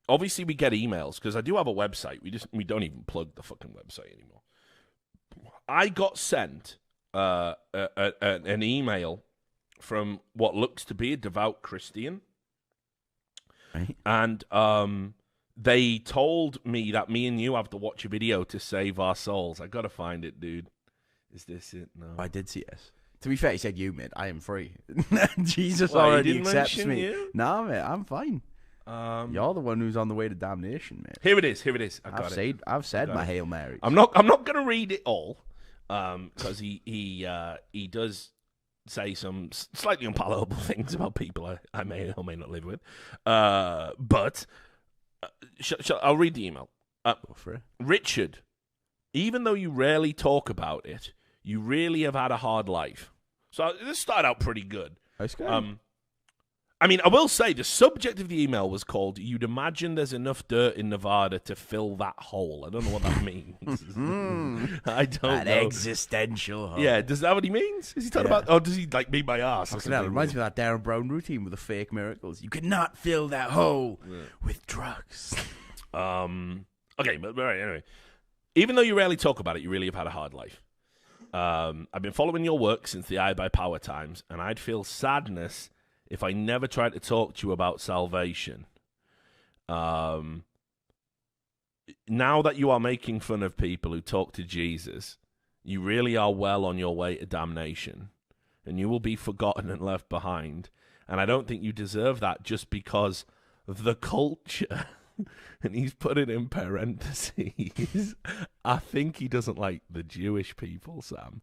obviously we get emails because I do have a website. We don't even plug the fucking website anymore. I got sent an email from what looks to be a devout Christian, Right. and they told me that me and you have to watch a video to save our souls. I gotta find it, dude. Is this it? No. I did see this. To be fair, he said you, mate. I am free. Jesus Well, he already didn't accepts mention me. you? Nah, mate, I'm fine. You're the one who's on the way to damnation, mate. Here it is. I've said my Hail Mary. I'm not gonna read it all, because he does say some slightly unpalatable things about people I may or may not live with. But I'll read the email. Go for it. Richard, even though you rarely talk about it, you really have had a hard life. So this started out pretty good. Nice guy. I mean, I will say the subject of the email was called, "You'd imagine there's enough dirt in Nevada to fill that hole." I don't know what that means. I don't know. Existential hole. Yeah, does that what he means? Is he talking about, or does he like mean my ass? Fucking hell, it reminds me of that Darren Brown routine with the fake miracles. You could not fill that hole with drugs. Okay, but right, anyway. Even though you rarely talk about it, you really have had a hard life. I've been following your work since the Eye by Power times, and I'd feel sadness if I never tried to talk to you about salvation. Now that you are making fun of people who talk to Jesus, you really are well on your way to damnation, and you will be forgotten and left behind. And I don't think you deserve that just because of the culture. And he's put it in parentheses. I think he doesn't like the Jewish people, Sam.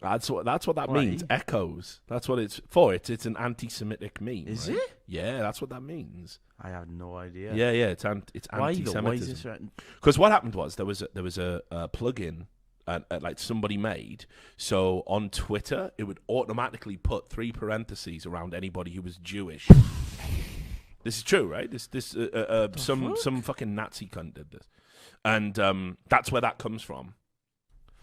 That's what that means. Echoes. That's what it's for. It's an anti-Semitic meme. Is right? it? Yeah, that's what that means. I have no idea. Yeah. It's Why anti-Semitism. though? Why is this? Because what happened was there was a plugin like somebody made. So on Twitter, it would automatically put 3 parentheses around anybody who was Jewish. This is true, right? Some fucking Nazi cunt did this, and that's where that comes from.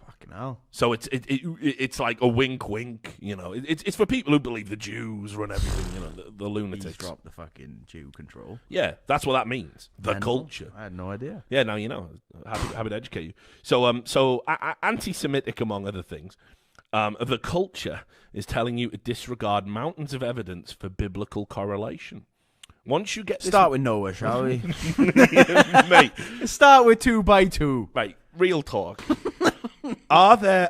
Fucking hell. So it's like a wink, wink. You know, it's for people who believe the Jews run everything. You know, the lunatics. He's dropped the fucking Jew control. Yeah, that's what that means. The culture. I had no idea. Yeah, now you know. Happy to educate you. So anti-Semitic among other things. The culture is telling you to disregard mountains of evidence for biblical correlation. Once you get this... Start with Noah, shall we? Mate. Start with 2 by 2. Mate, real talk. Are there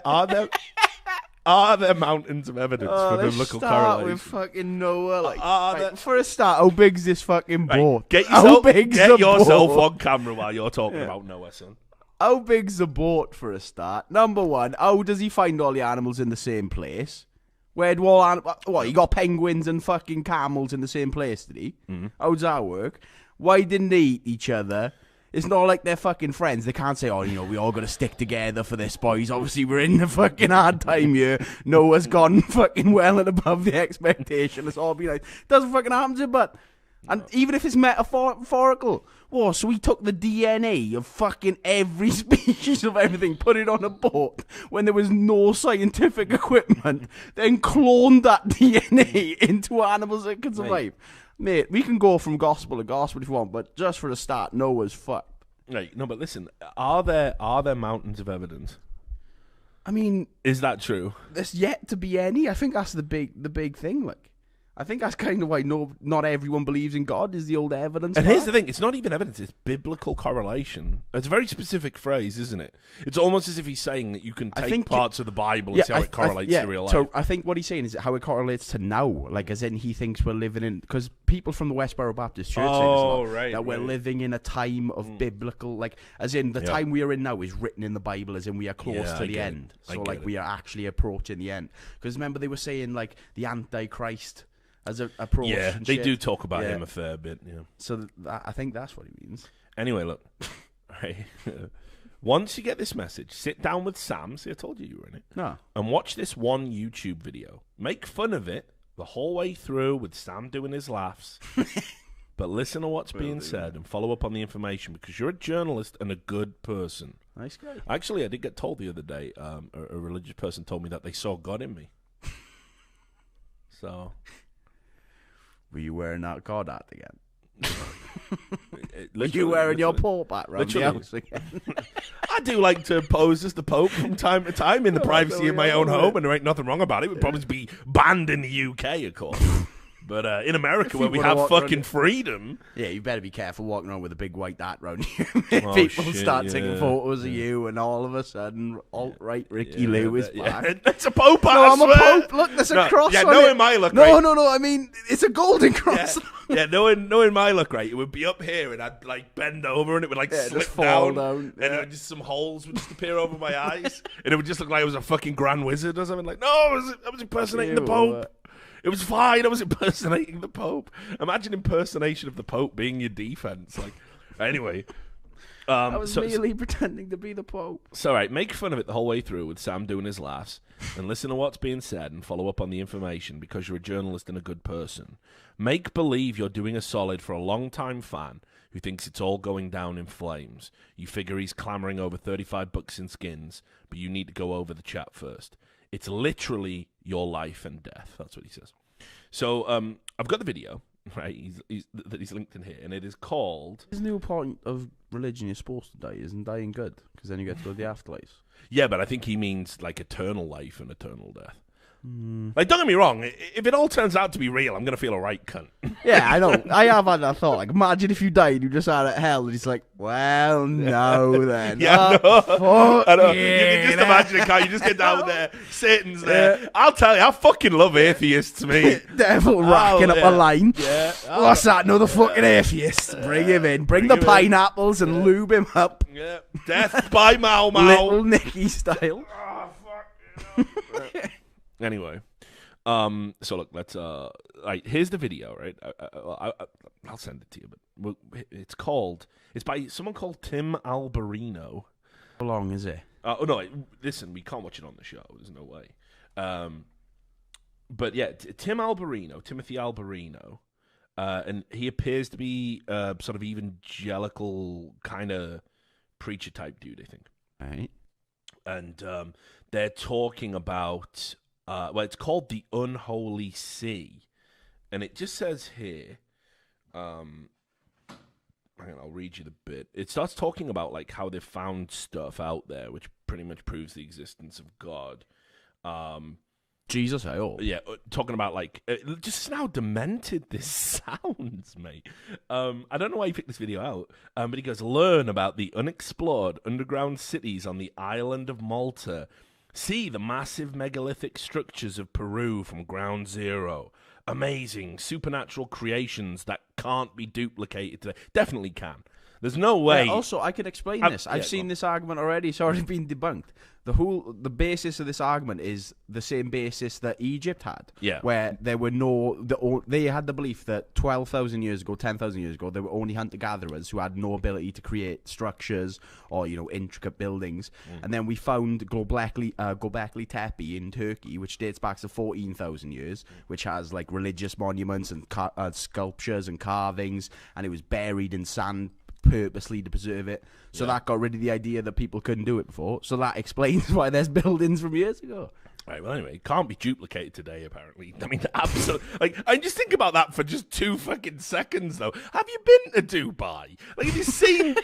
mountains of evidence for biblical start correlation? with fucking Noah. For a start, how big's this fucking boat? Get boat? yourself on camera while you're talking about Noah, son. How big's the boat for a start? Number one, how does he find all the animals in the same place? Where'd what, he got penguins and fucking camels in the same place, did he? Mm-hmm. How does that work? Why didn't they eat each other? It's not like they're fucking friends. They can't say, oh, you know, we all got to stick together for this, boys. Obviously, we're in the fucking hard time here. Noah's gone fucking well and above the expectation. It's all be like, doesn't fucking happen to you, but... And even if it's metaphorical, so we took the DNA of fucking every species of everything, put it on a boat when there was no scientific equipment, then cloned that DNA into animals that could survive. Mate, we can go from gospel to gospel if you want, but just for a start, Noah's fucked. Right, no, but listen, are there mountains of evidence? I mean, is that true? There's yet to be any. I think that's the big thing, like. I think that's kind of why not everyone believes in God, is the old evidence. And here's the thing, it's not even evidence, it's biblical correlation. It's a very specific phrase, isn't it? It's almost as if he's saying that you can take parts of the Bible and see how it correlates to real life. So I think what he's saying is how it correlates to now, like as in he thinks we're living in, because people from the Westboro Baptist Church say this a lot, that we're living in a time of biblical, like as in the time we are in now is written in the Bible, as in we are close to the end. So like we are actually approaching the end. Because remember they were saying like the Antichrist as a approach. Yeah, they do talk about him a fair bit. Yeah. So I think that's what he means. Anyway, look. Right. Once you get this message, sit down with Sam. See, I told you were in it. No. And watch this one YouTube video. Make fun of it the whole way through with Sam doing his laughs. But listen to what's being said and follow up on the information because you're a journalist and a good person. Nice guy. Actually, I did get told the other day, a religious person told me that they saw God in me. So... Were you wearing that God hat again? You wearing your Pope hat round the Literally. house again? I do like to pose as the Pope from time to time in the privacy of my own home, and there ain't nothing wrong about it. It would probably be banned in the UK, of course. But in America, where we have fucking freedom... Yeah, you better be careful walking around with a big white hat round you. Oh, People shit, start yeah. taking photos of you, and all of a sudden, alt-right Ricky Lou is back. It's a Pope hat, No, I I'm a swear. Pope. Look, there's a cross Yeah, on knowing it. my luck, No, right? no, I mean, it's a golden cross. Yeah, knowing my luck, right, it would be up here, and I'd like bend over, and it would like just slip fall down, down, and then just some holes would just appear over my eyes, and it would just look like I was a fucking Grand Wizard or something. Like, no, I was impersonating the Pope. It was fine. I was impersonating the Pope. Imagine impersonation of the Pope being your defense. Like, anyway. I was merely pretending to be the Pope. So, right, make fun of it the whole way through with Sam doing his laughs, and listen to what's being said and follow up on the information because you're a journalist and a good person. Make believe you're doing a solid for a long-time fan who thinks it's all going down in flames. You figure he's clamoring over $35 in skins, but you need to go over the chat first. It's literally your life and death. That's what he says. So, I've got the video, right, that he's linked in here, and it is called... Isn't the whole point of religion you're supposed to die? Isn't dying good? Because then you get to go to the afterlife. Yeah, but I think he means, like, eternal life and eternal death. Like, don't get me wrong, if it all turns out to be real, I'm going to feel a right cunt. Yeah, I know. I have had that thought. Like, imagine if you died, you just had it hell, and he's like, well, no, then. Yeah, I know. You can just yeah. imagine it, can't you? Just get down there, Satan's there. I'll tell you, I fucking love atheists, me. Devil racking up a line. Yeah. What's that? Another fucking atheist. Bring him in. Bring the him in. pineapples and lube him up. Yeah. Death by Mau Mau. Little Nicky style. Oh, fuck. Yeah. Anyway, so look, let's right. Here's the video, right? I'll send it to you, but it's by someone called Tim Alberino. How long is it? Oh no! Listen, we can't watch it on the show. There's no way. But yeah, Timothy Alberino, and he appears to be sort of evangelical kind of preacher type dude, I think. Right. And they're talking about. Well, it's called the Unholy See, and it just says here. Hang on, I'll read you the bit. It starts talking about like how they've found stuff out there, which pretty much proves the existence of God. Jesus, I hope. Yeah, talking about like just how demented this sounds, mate. I don't know why he picked this video out, but he goes, learn about the unexplored underground cities on the island of Malta. See the massive megalithic structures of Peru from ground zero. Amazing supernatural creations that can't be duplicated today. Definitely can. There's no way. Also, I can explain this. I've seen this argument already. It's already been debunked. The basis of this argument is the same basis that Egypt had. Yeah. Where there were they had the belief that 12,000 years ago, 10,000 years ago, there were only hunter-gatherers who had no ability to create structures or, intricate buildings. And then we found Göbekli Tepe in Turkey, which dates back to 14,000 years, which has like religious monuments and sculptures and carvings, and it was buried in sand purposely to preserve it. So that got rid of the idea that people couldn't do it before. So that explains why there's buildings from years ago. Right, well, anyway, it can't be duplicated today, apparently. I mean, absolutely. Like, I just think about that for just 2 fucking seconds, though. Have you been to Dubai? Like, have you seen...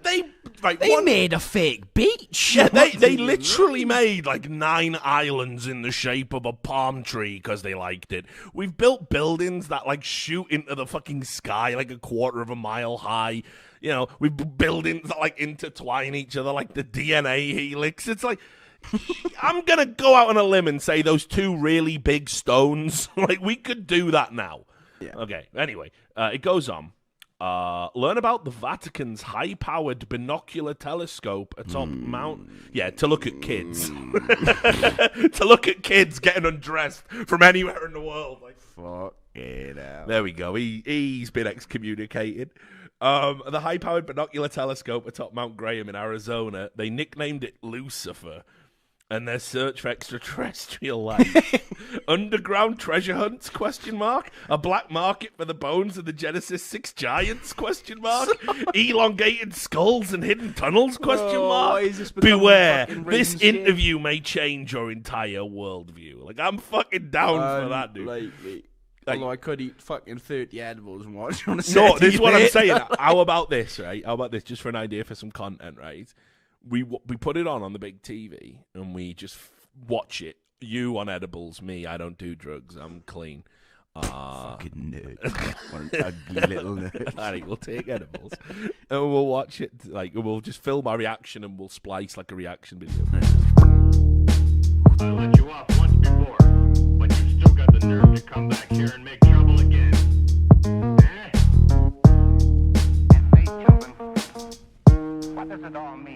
They made a fake beach. Yeah, they literally made, like, 9 islands in the shape of a palm tree because they liked it. We've built buildings that, like, shoot into the fucking sky, like, 1/4 of a mile high. We've built buildings that, like, intertwine each other, like the DNA helix. It's like... I'm going to go out on a limb and say those 2 really big stones, like, we could do that now. Yeah. Okay, anyway, it goes on. Learn about the Vatican's high-powered binocular telescope atop Mount... Yeah, to look at kids. To look at kids getting undressed from anywhere in the world. Like, fuck it out. There we go. He's been excommunicated. The high-powered binocular telescope atop Mount Graham in Arizona, they nicknamed it Lucifer. And their search for extraterrestrial life. Underground treasure hunts, ? A black market for the bones of the Genesis 6 giants, ? Elongated skulls and hidden tunnels, ? Why is this Beware, becoming this fucking Ravens interview may change your entire worldview. Like, I'm fucking down for that, dude. Like, although I could eat fucking 30 edibles and watch on a set. no, this is what I'm saying. How about this, right? How about this, just for an idea for some content, right? We put it on the big TV, and we just watch it. You on edibles, me, I don't do drugs. I'm clean. Fucking nerd. What an ugly little nerd. Alright, we'll take edibles, and we'll watch it. Like, we'll just film our reaction, and we'll splice like a reaction video. I let you off once before, but you still got the nerve to come back here and make trouble again. Eh? Say, children, what does it all mean?